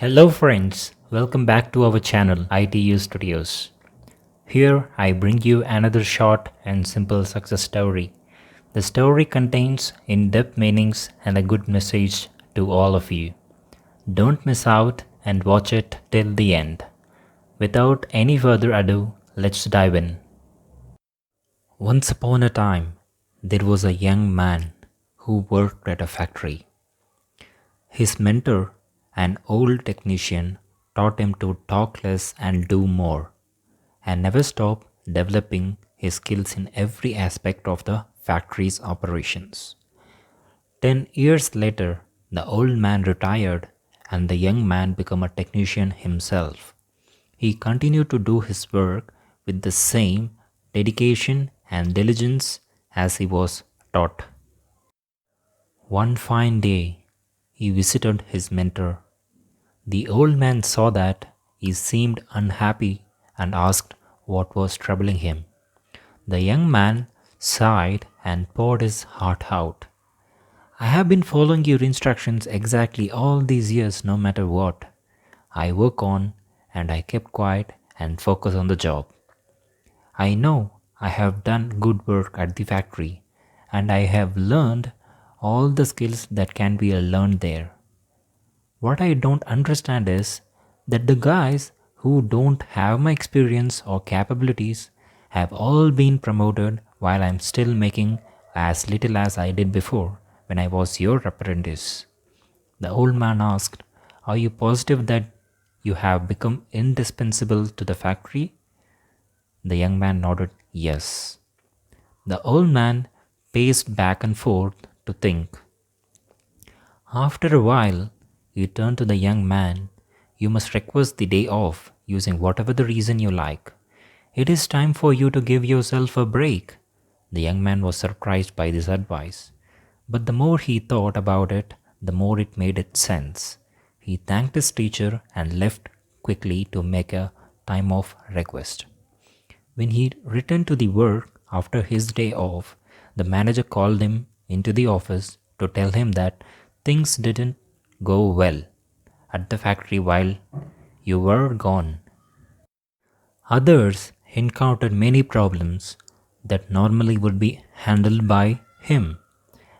Hello friends, welcome back to our channel ITU Studios. Here I bring you another short and simple success story. The story contains in-depth meanings and a good message to all of you. Don't miss out and watch it till the end. Without any further ado, let's dive in. Once upon a time, there was a young man who worked at a factory. His mentor, an old technician, taught him to talk less and do more, and never stop developing his skills in every aspect of the factory's operations. 10 years later, the old man retired and the young man became a technician himself. He continued to do his work with the same dedication and diligence as he was taught. One fine day, he visited his mentor. The old man saw that he seemed unhappy and asked what was troubling him. The young man sighed and poured his heart out. I have been following your instructions exactly all these years, no matter what. I work on and I kept quiet and focused on the job. I know I have done good work at the factory and I have learned all the skills that can be learned there. What I don't understand is that the guys who don't have my experience or capabilities have all been promoted while I'm still making as little as I did before when I was your apprentice. The old man asked, are you positive that you have become indispensable to the factory? The young man nodded yes. The old man paced back and forth to think. After a while, he turned to the young man. You must request the day off using whatever the reason you like. It is time for you to give yourself a break. The young man was surprised by this advice. But the more he thought about it, the more it made it sense. He thanked his teacher and left quickly to make a time off request. When he returned to the work after his day off, the manager called him into the office to tell him that things didn't go well at the factory while you were gone. Others encountered many problems that normally would be handled by him,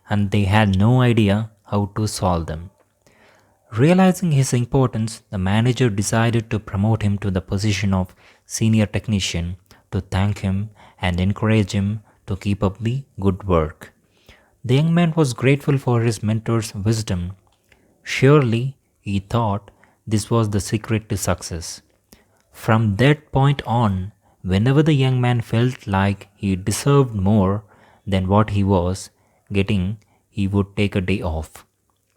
and they had no idea how to solve them. Realizing his importance, the manager decided to promote him to the position of senior technician to thank him and encourage him to keep up the good work. The young man was grateful for his mentor's wisdom. Surely, he thought, this was the secret to success. From that point on, whenever the young man felt like he deserved more than what he was getting, he would take a day off.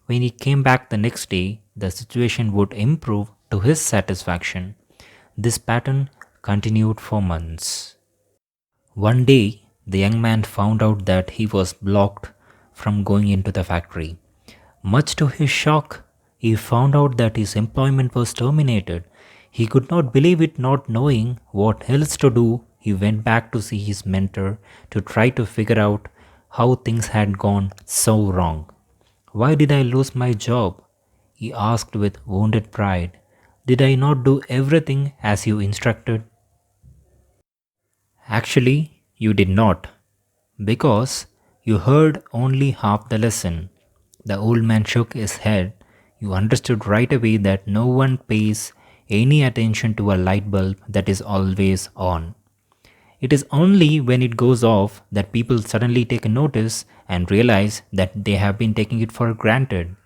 When he came back the next day, the situation would improve to his satisfaction. This pattern continued for months. One day, the young man found out that he was blocked from going into the factory. Much to his shock, he found out that his employment was terminated. He could not believe it, not knowing what else to do. He went back to see his mentor to try to figure out how things had gone so wrong. Why did I lose my job? He asked with wounded pride. Did I not do everything as you instructed? Actually, you did not, because you heard only half the lesson. The old man shook his head. You understood right away that no one pays any attention to a light bulb that is always on. It is only when it goes off that people suddenly take a notice and realize that they have been taking it for granted.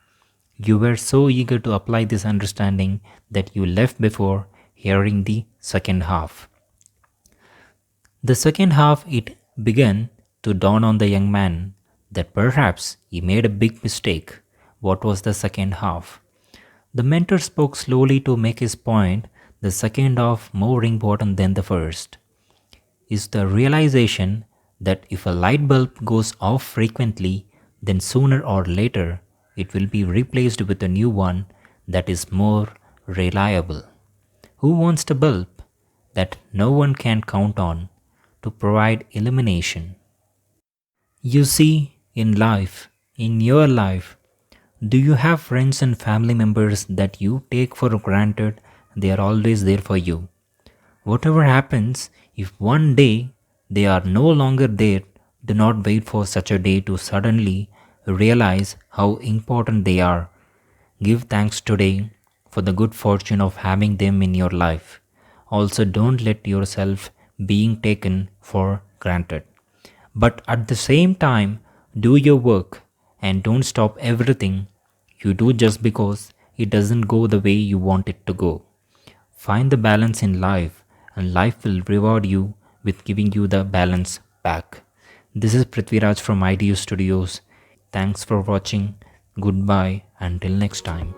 You were so eager to apply this understanding that you left before hearing the second half. The second half it began to dawn on the young man that perhaps he made a big mistake. What was the second half? The mentor spoke slowly to make his point. The second half more important than the first is the realization that if a light bulb goes off frequently, then sooner or later it will be replaced with a new one that is more reliable. Who wants a bulb that no one can count on to provide illumination? You see, in life, in your life, Do you have friends and family members that you take for granted they are always there for you? Whatever happens, if one day they are no longer there, do not wait for such a day to suddenly realize how important they are. Give thanks today for the good fortune of having them in your life. Also, don't let yourself being taken for granted. But at the same time, do your work and don't stop everything you do just because it doesn't go the way you want it to go. Find the balance in life, and life will reward you with giving you the balance back. This is Prithviraj from IDU Studios. Thanks for watching. Goodbye until next time.